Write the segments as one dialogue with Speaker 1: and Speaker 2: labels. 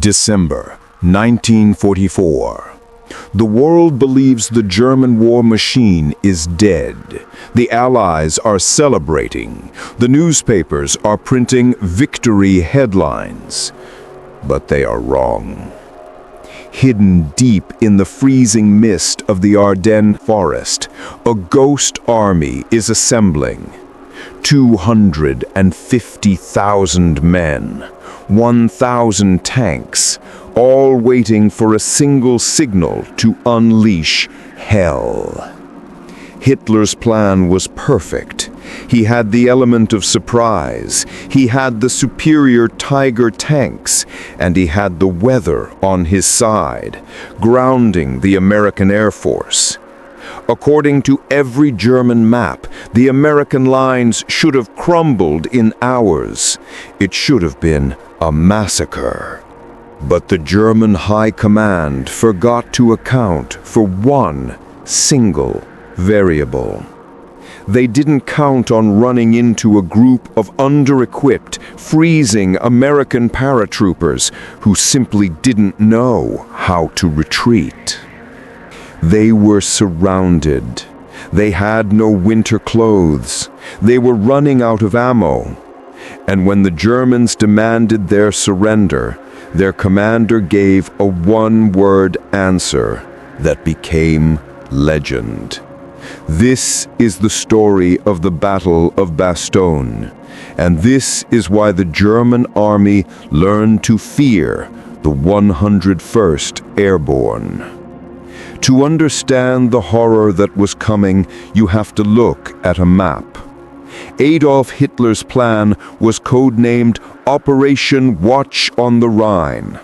Speaker 1: December 1944. The world believes the German war machine is dead. The Allies are celebrating. The newspapers are printing victory headlines. But they are wrong. Hidden deep in the freezing mist of the Ardennes forest, a ghost army is assembling. 250,000 men, 1,000 tanks, all waiting for a single signal to unleash hell. Hitler's plan was perfect. He had the element of surprise, he had the superior Tiger tanks, and he had the weather on his side, grounding the American Air Force. According to every German map, the American lines should have crumbled in hours. It should have been a massacre. But the German High Command forgot to account for one single variable. They didn't count on running into a group of under-equipped, freezing American paratroopers who simply didn't know how to retreat. They were surrounded. They had no winter clothes. They were running out of ammo. And when the Germans demanded their surrender, their commander gave a one-word answer that became legend. This is the story of the Battle of Bastogne, and this is why the German army learned to fear the 101st Airborne. To understand the horror that was coming, you have to look at a map. Adolf Hitler's plan was codenamed Operation Watch on the Rhine.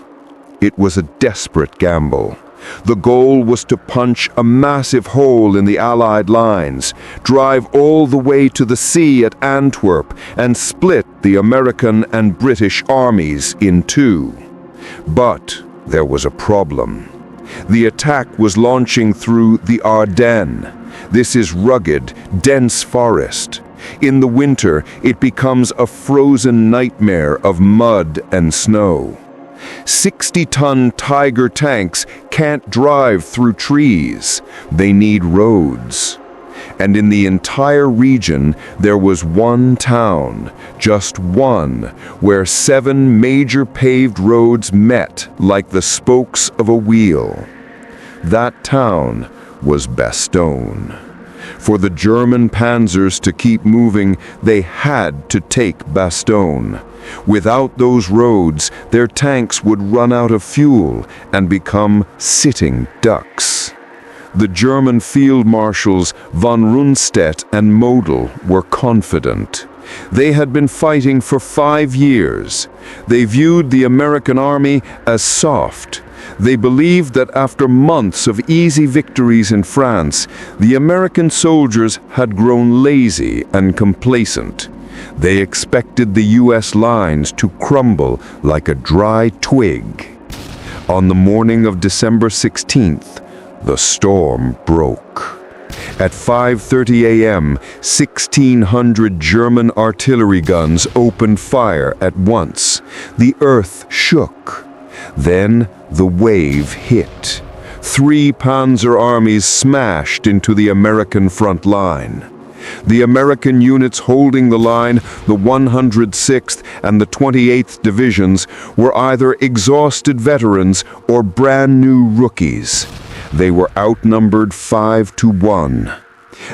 Speaker 1: It was a desperate gamble. The goal was to punch a massive hole in the Allied lines, drive all the way to the sea at Antwerp, and split the American and British armies in two. But there was a problem. The attack was launching through the Ardennes. This is rugged, dense forest. In the winter, it becomes a frozen nightmare of mud and snow. 60-ton Tiger tanks can't drive through trees. They need roads. And in the entire region, there was one town, just one, where 7 major paved roads met like the spokes of a wheel. That town was Bastogne. For the German Panzers to keep moving, they had to take Bastogne. Without those roads, their tanks would run out of fuel and become sitting ducks. The German field marshals von Rundstedt and Model were confident. They had been fighting for 5 years. They viewed the American army as soft. They believed that after months of easy victories in France, the American soldiers had grown lazy and complacent. They expected the U.S. lines to crumble like a dry twig. On the morning of December 16th, the storm broke. At 5:30 a.m., 1,600 German artillery guns opened fire at once. The earth shook. Then the wave hit. 3 Panzer armies smashed into the American front line. The American units holding the line, the 106th and the 28th Divisions, were either exhausted veterans or brand new rookies. They were outnumbered 5-1.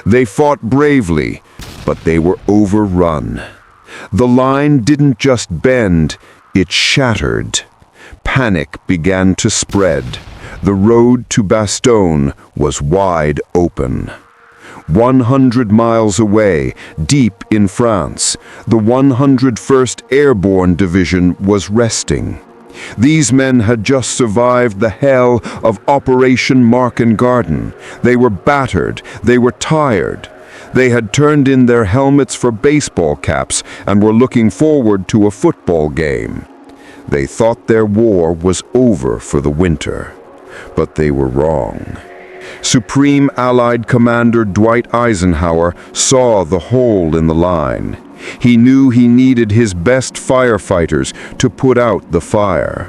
Speaker 1: They fought bravely, but they were overrun. The line didn't just bend, it shattered. Panic began to spread. The road to Bastogne was wide open. 100 miles away, deep in France, the 101st Airborne Division was resting. These men had just survived the hell of Operation Market Garden. They were battered, they were tired. They had turned in their helmets for baseball caps and were looking forward to a football game. They thought their war was over for the winter, but they were wrong. Supreme Allied Commander Dwight Eisenhower saw the hole in the line. He knew he needed his best firefighters to put out the fire.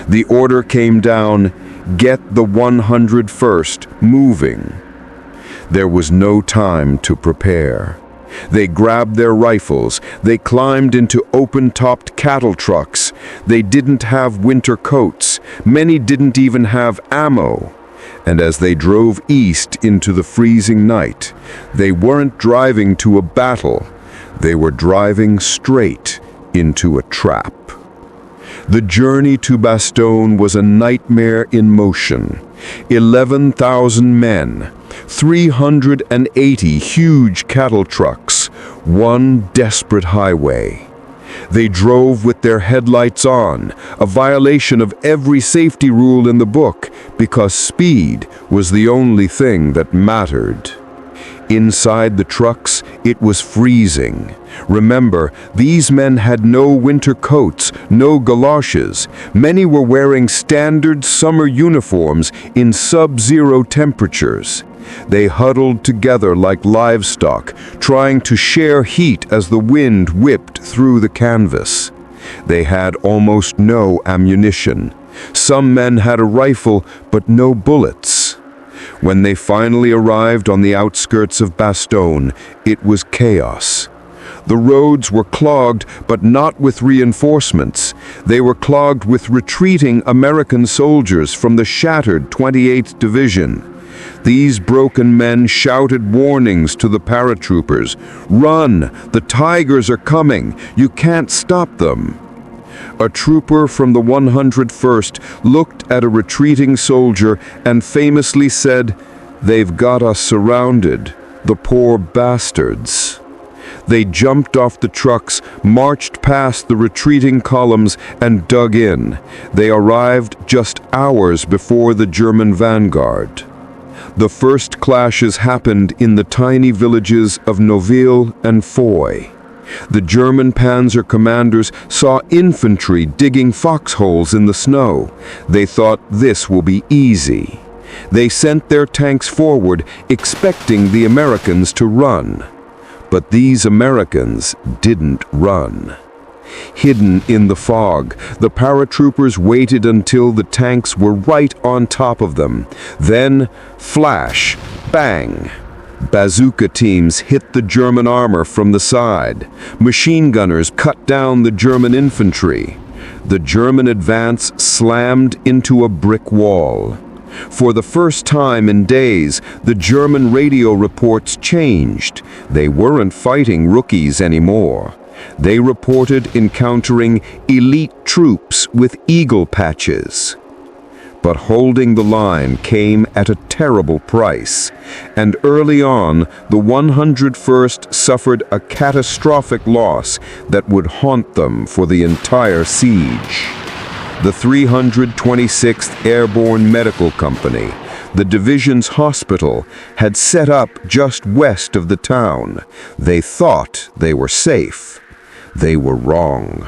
Speaker 1: The order came down, "Get the 101st moving." There was no time to prepare. They grabbed their rifles. They climbed into open-topped cattle trucks. They didn't have winter coats. Many didn't even have ammo. And as they drove east into the freezing night, they weren't driving to a battle. They were driving straight into a trap. The journey to Bastogne was a nightmare in motion. 11,000 men, 380 huge cattle trucks, one desperate highway. They drove with their headlights on, a violation of every safety rule in the book, because speed was the only thing that mattered. Inside the trucks, it was freezing. Remember, these men had no winter coats, no galoshes. Many were wearing standard summer uniforms in sub-zero temperatures. They huddled together like livestock, trying to share heat as the wind whipped through the canvas. They had almost no ammunition. Some men had a rifle, but no bullets. When they finally arrived on the outskirts of Bastogne, it was chaos. The roads were clogged, but not with reinforcements. They were clogged with retreating American soldiers from the shattered 28th Division. These broken men shouted warnings to the paratroopers. "Run! The Tigers are coming! You can't stop them!" A trooper from the 101st looked at a retreating soldier and famously said, "They've got us surrounded, the poor bastards." They jumped off the trucks, marched past the retreating columns, and dug in. They arrived just hours before the German vanguard. The first clashes happened in the tiny villages of Noville and Foy. The German Panzer commanders saw infantry digging foxholes in the snow. They thought this will be easy. They sent their tanks forward, expecting the Americans to run. But these Americans didn't run. Hidden in the fog, the paratroopers waited until the tanks were right on top of them. Then, flash, bang! Bazooka teams hit the German armor from the side. Machine gunners cut down the German infantry. The German advance slammed into a brick wall. For the first time in days, the German radio reports changed. They weren't fighting rookies anymore. They reported encountering elite troops with eagle patches. But holding the line came at a terrible price, and early on, the 101st suffered a catastrophic loss that would haunt them for the entire siege. The 326th Airborne Medical Company, the division's hospital, had set up just west of the town. They thought they were safe. They were wrong.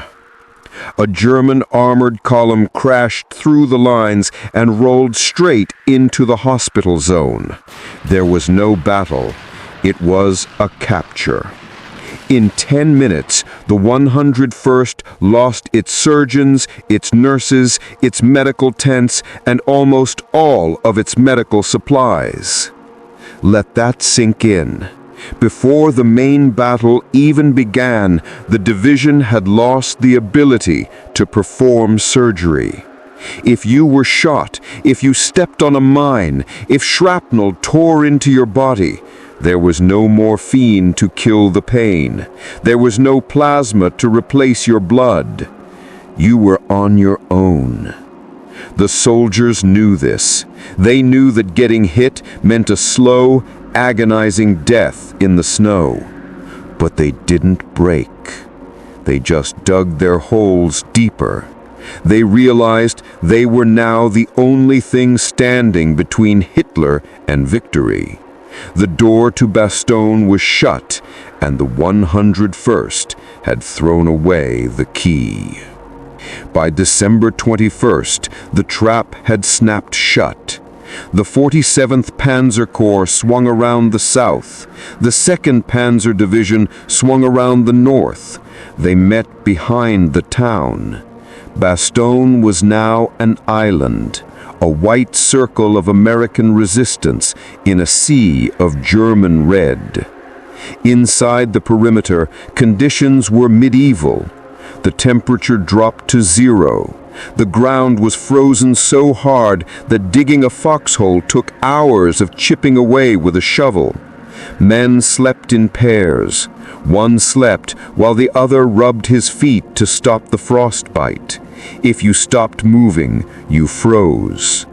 Speaker 1: A German armored column crashed through the lines and rolled straight into the hospital zone. There was no battle. It was a capture. In 10 minutes, the 101st lost its surgeons, its nurses, its medical tents, and almost all of its medical supplies. Let that sink in. Before the main battle even began, the division had lost the ability to perform surgery. If you were shot, if you stepped on a mine, if shrapnel tore into your body, there was no morphine to kill the pain. There was no plasma to replace your blood. You were on your own. The soldiers knew this. They knew that getting hit meant a slow, agonizing death in the snow. But they didn't break. They just dug their holes deeper. They realized they were now the only thing standing between Hitler and victory. The door to Bastogne was shut, and the 101st had thrown away the key. By December 21st, the trap had snapped shut. The 47th Panzer Corps swung around the south. The 2nd Panzer Division swung around the north. They met behind the town. Bastogne was now an island, a white circle of American resistance in a sea of German red. Inside the perimeter, conditions were medieval. The temperature dropped to 0. The ground was frozen so hard that digging a foxhole took hours of chipping away with a shovel. Men slept in pairs. One slept while the other rubbed his feet to stop the frostbite. If you stopped moving, you froze.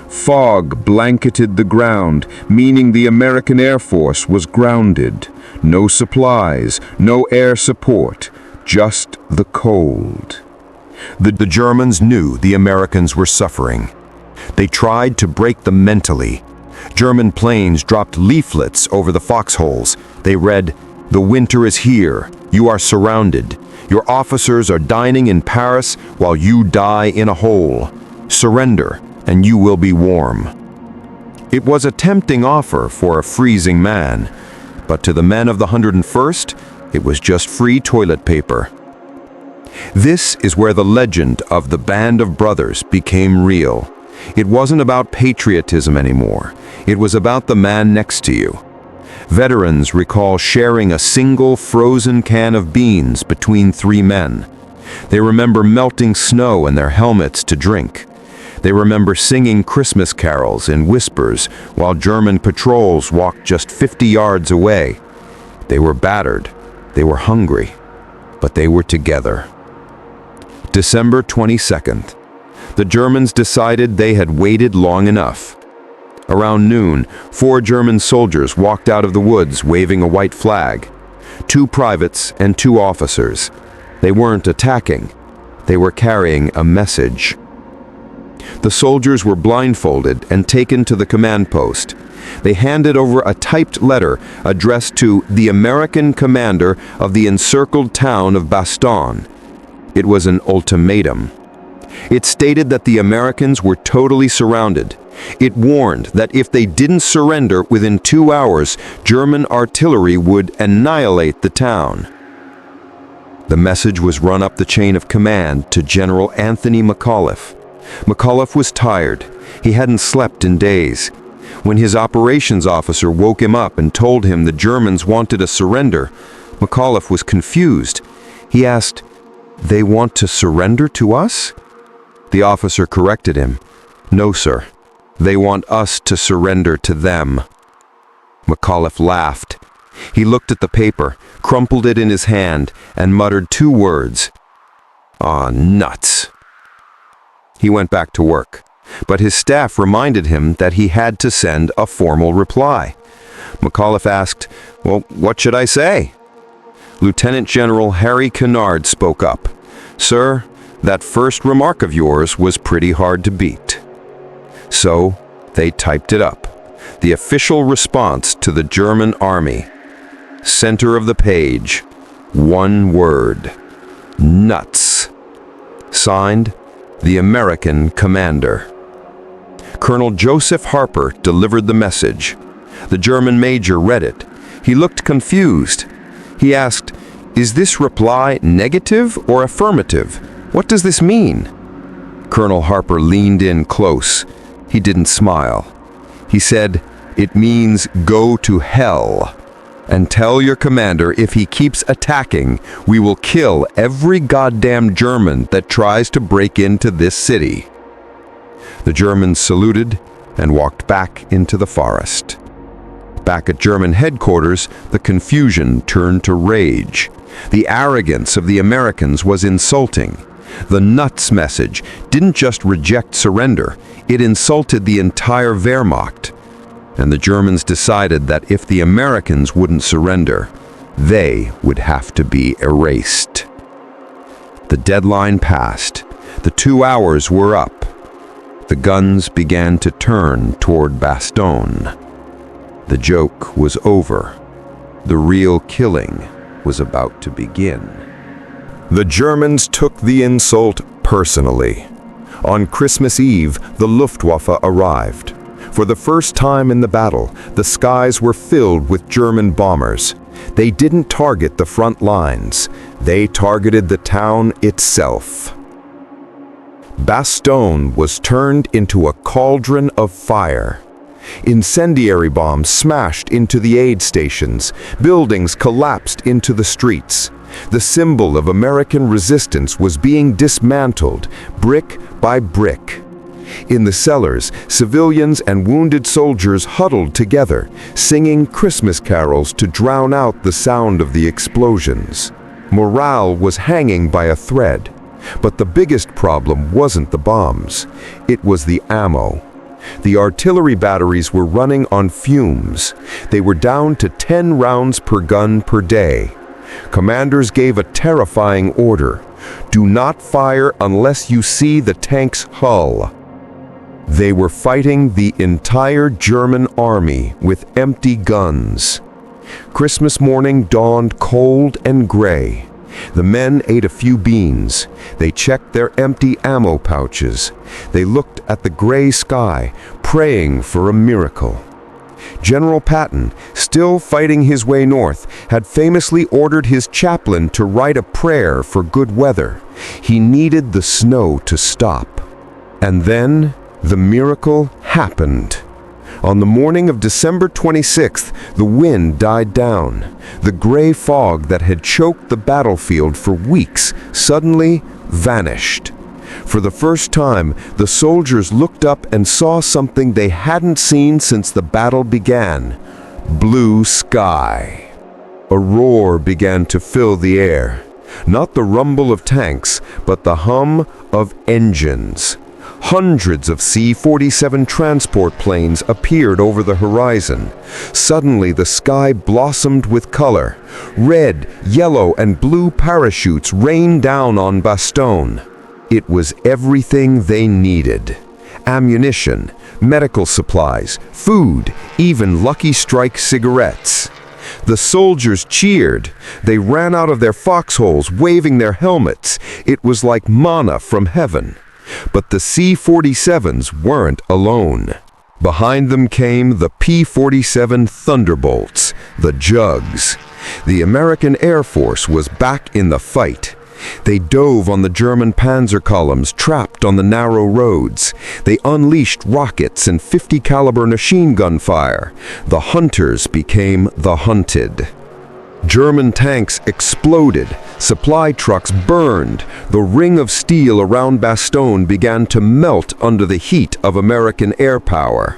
Speaker 1: Fog blanketed the ground, meaning the American Air Force was grounded. No supplies, no air support, just the cold. The Germans knew the Americans were suffering. They tried to break them mentally. German planes dropped leaflets over the foxholes. They read, "The winter is here. You are surrounded. Your officers are dining in Paris while you die in a hole. Surrender, and you will be warm." It was a tempting offer for a freezing man, but to the men of the 101st, it was just free toilet paper. This is where the legend of the Band of Brothers became real. It wasn't about patriotism anymore. It was about the man next to you. Veterans recall sharing a single frozen can of beans between 3 men. They remember melting snow in their helmets to drink. They remember singing Christmas carols in whispers while German patrols walked just 50 yards away. They were battered. They were hungry. But they were together. December 22nd. The Germans decided they had waited long enough. Around noon, 4 German soldiers walked out of the woods waving a white flag. 2 privates and 2 officers. They weren't attacking. They were carrying a message. The soldiers were blindfolded and taken to the command post. They handed over a typed letter addressed to the American commander of the encircled town of Bastogne. It was an ultimatum. It stated that the Americans were totally surrounded. It warned that if they didn't surrender within 2 hours, German artillery would annihilate the town. The message was run up the chain of command to General Anthony McAuliffe. McAuliffe was tired. He hadn't slept in days. When his operations officer woke him up and told him the Germans wanted a surrender, McAuliffe was confused. He asked, "They want to surrender to us?" The officer corrected him. "No, sir. They want us to surrender to them." McAuliffe laughed. He looked at the paper, crumpled it in his hand, and muttered 2 words. "Aw, nuts." He went back to work, but his staff reminded him that he had to send a formal reply. McAuliffe asked, "Well, what should I say?" Lieutenant General Harry Kennard spoke up. "Sir, that first remark of yours was pretty hard to beat." So they typed it up. The official response to the German army. Center of the page, 1 word. Nuts. Signed, the American commander. Colonel Joseph Harper delivered the message. The German major read it. He looked confused. He asked, "Is this reply negative or affirmative? What does this mean?" Colonel Harper leaned in close. He didn't smile. He said, "It means go to hell. And tell your commander if he keeps attacking, we will kill every goddamn German that tries to break into this city." The Germans saluted and walked back into the forest. Back at German headquarters, the confusion turned to rage. The arrogance of the Americans was insulting. The nuts message didn't just reject surrender, it insulted the entire Wehrmacht. And the Germans decided that if the Americans wouldn't surrender, they would have to be erased. The deadline passed. The 2 hours were up. The guns began to turn toward Bastogne. The joke was over. The real killing was about to begin. The Germans took the insult personally. On Christmas Eve, the Luftwaffe arrived. For the first time in the battle, the skies were filled with German bombers. They didn't target the front lines. They targeted the town itself. Bastogne was turned into a cauldron of fire. Incendiary bombs smashed into the aid stations. Buildings collapsed into the streets. The symbol of American resistance was being dismantled, brick by brick. In the cellars, civilians and wounded soldiers huddled together, singing Christmas carols to drown out the sound of the explosions. Morale was hanging by a thread. But the biggest problem wasn't the bombs. It was the ammo. The artillery batteries were running on fumes. They were down to 10 rounds per gun per day. Commanders gave a terrifying order: do not fire unless you see the tank's hull. They were fighting the entire German army with empty guns. Christmas morning dawned cold and gray. The men ate a few beans. They checked their empty ammo pouches. They looked at the gray sky, praying for a miracle. General Patton, still fighting his way north, had famously ordered his chaplain to write a prayer for good weather. He needed the snow to stop. And then the miracle happened. On the morning of December 26th, the wind died down. The gray fog that had choked the battlefield for weeks suddenly vanished. For the first time, the soldiers looked up and saw something they hadn't seen since the battle began: blue sky. A roar began to fill the air. Not the rumble of tanks, but the hum of engines. Hundreds of C-47 transport planes appeared over the horizon. Suddenly, the sky blossomed with color. Red, yellow, and blue parachutes rained down on Bastogne. It was everything they needed: ammunition, medical supplies, food, even Lucky Strike cigarettes. The soldiers cheered. They ran out of their foxholes, waving their helmets. It was like manna from heaven. But the C-47s weren't alone. Behind them came the P-47 Thunderbolts, the Jugs. The American Air Force was back in the fight. They dove on the German Panzer columns trapped on the narrow roads. They unleashed rockets and 50 caliber machine gun fire. The hunters became the hunted. German tanks exploded, supply trucks burned, the ring of steel around Bastogne began to melt under the heat of American air power.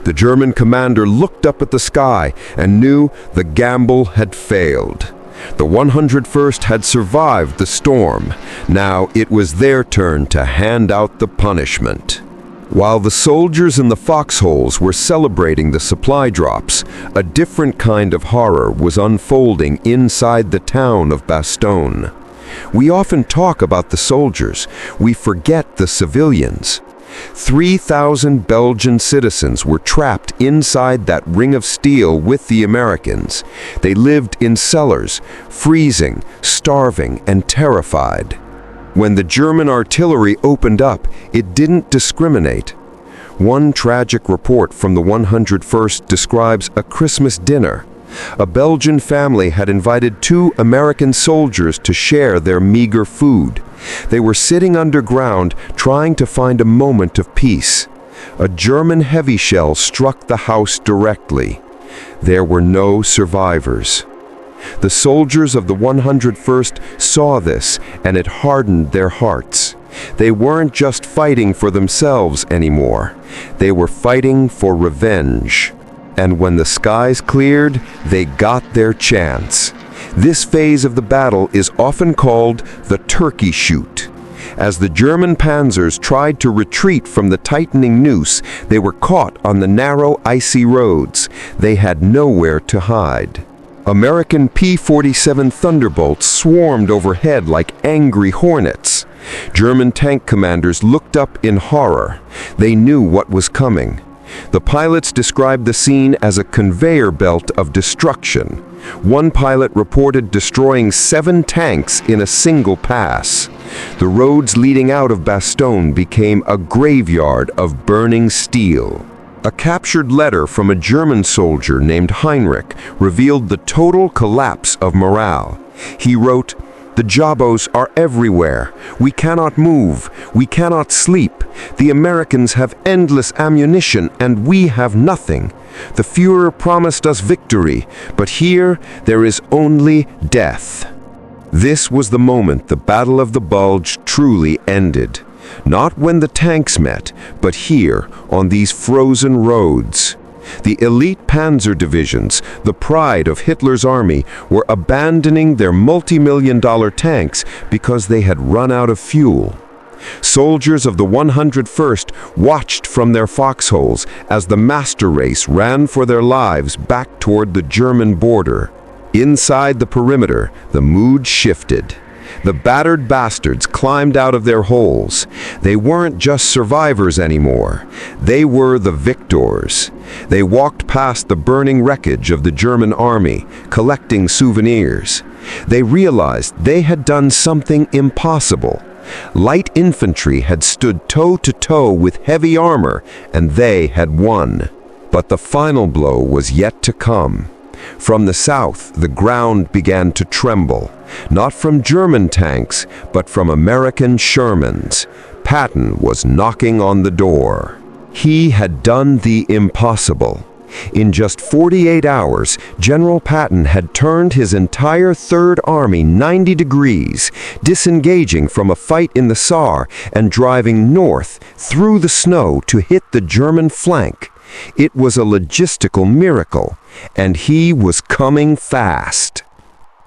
Speaker 1: The German commander looked up at the sky and knew the gamble had failed. The 101st had survived the storm. Now it was their turn to hand out the punishment. While the soldiers in the foxholes were celebrating the supply drops, a different kind of horror was unfolding inside the town of Bastogne. We often talk about the soldiers. We forget the civilians. 3,000 Belgian citizens were trapped inside that ring of steel with the Americans. They lived in cellars, freezing, starving, and terrified. When the German artillery opened up, it didn't discriminate. One tragic report from the 101st describes a Christmas dinner. A Belgian family had invited 2 American soldiers to share their meager food. They were sitting underground, trying to find a moment of peace. A German heavy shell struck the house directly. There were no survivors. The soldiers of the 101st saw this, and it hardened their hearts. They weren't just fighting for themselves anymore. They were fighting for revenge. And when the skies cleared, they got their chance. This phase of the battle is often called the turkey shoot. As the German panzers tried to retreat from the tightening noose, they were caught on the narrow, icy roads. They had nowhere to hide. American P-47 Thunderbolts swarmed overhead like angry hornets. German tank commanders looked up in horror. They knew what was coming. The pilots described the scene as a conveyor belt of destruction. One pilot reported destroying 7 tanks in a single pass. The roads leading out of Bastogne became a graveyard of burning steel. A captured letter from a German soldier named Heinrich revealed the total collapse of morale. He wrote, The Jabos are everywhere. We cannot move. We cannot sleep. The Americans have endless ammunition and we have nothing. The Führer promised us victory, but here there is only death." This was the moment the Battle of the Bulge truly ended. Not when the tanks met, but here, on these frozen roads. The elite Panzer divisions, the pride of Hitler's army, were abandoning their multi-million-dollar tanks because they had run out of fuel. Soldiers of the 101st watched from their foxholes as the master race ran for their lives back toward the German border. Inside the perimeter, the mood shifted. The battered bastards climbed out of their holes. They weren't just survivors anymore. They were the victors. They walked past the burning wreckage of the German army, collecting souvenirs. They realized they had done something impossible. Light infantry had stood toe-to-toe with heavy armor, and they had won. But the final blow was yet to come. From the south, the ground began to tremble, not from German tanks, but from American Shermans. Patton was knocking on the door. He had done the impossible. In just 48 hours, General Patton had turned his entire Third Army 90 degrees, disengaging from a fight in the Saar and driving north through the snow to hit the German flank. It was a logistical miracle, and he was coming fast.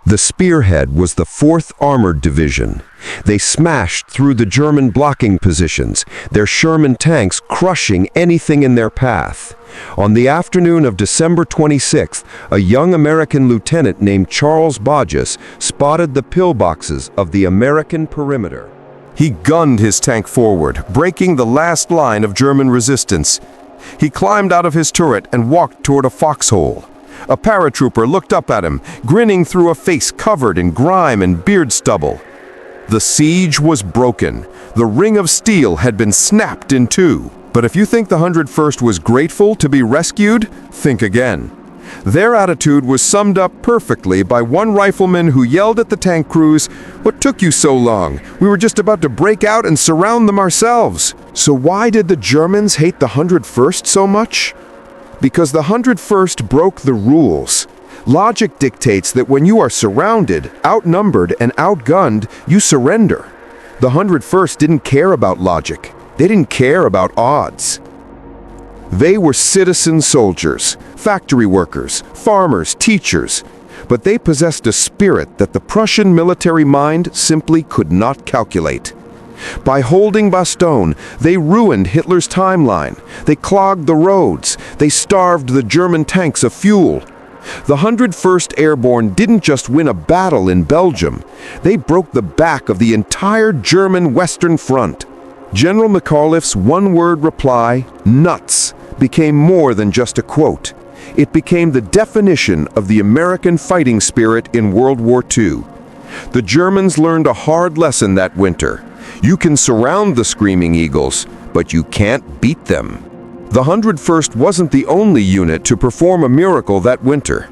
Speaker 1: The spearhead was the 4th Armored Division. They smashed through the German blocking positions, their Sherman tanks crushing anything in their path. On the afternoon of December 26th, a young American lieutenant named Charles Bodges spotted the pillboxes of the American perimeter. He gunned his tank forward, breaking the last line of German resistance. He climbed out of his turret and walked toward a foxhole. A paratrooper looked up at him, grinning through a face covered in grime and beard stubble. The siege was broken. The ring of steel had been snapped in two. But if you think the 101st was grateful to be rescued, think again. Their attitude was summed up perfectly by one rifleman who yelled at the tank crews, "What took you so long? We were just about to break out and surround them ourselves." So why did the Germans hate the 101st so much? Because the 101st broke the rules. Logic dictates that when you are surrounded, outnumbered, and outgunned, you surrender. The 101st didn't care about logic. They didn't care about odds. They were citizen soldiers, factory workers, farmers, teachers, but they possessed a spirit that the Prussian military mind simply could not calculate. By holding Bastogne, they ruined Hitler's timeline. They clogged the roads. They starved the German tanks of fuel. The 101st Airborne didn't just win a battle in Belgium. They broke the back of the entire German Western Front. General McAuliffe's one-word reply, "nuts," became more than just a quote. It became the definition of the American fighting spirit in World War II. The Germans learned a hard lesson that winter. You can surround the Screaming Eagles, but you can't beat them. The 101st wasn't the only unit to perform a miracle that winter.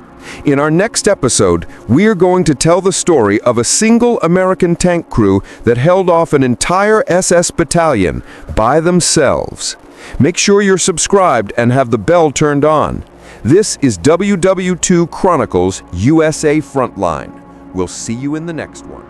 Speaker 1: In our next episode, we're going to tell the story of a single American tank crew that held off an entire SS battalion by themselves. Make sure you're subscribed and have the bell turned on. This is WW2 Chronicles USA Frontline. We'll see you in the next one.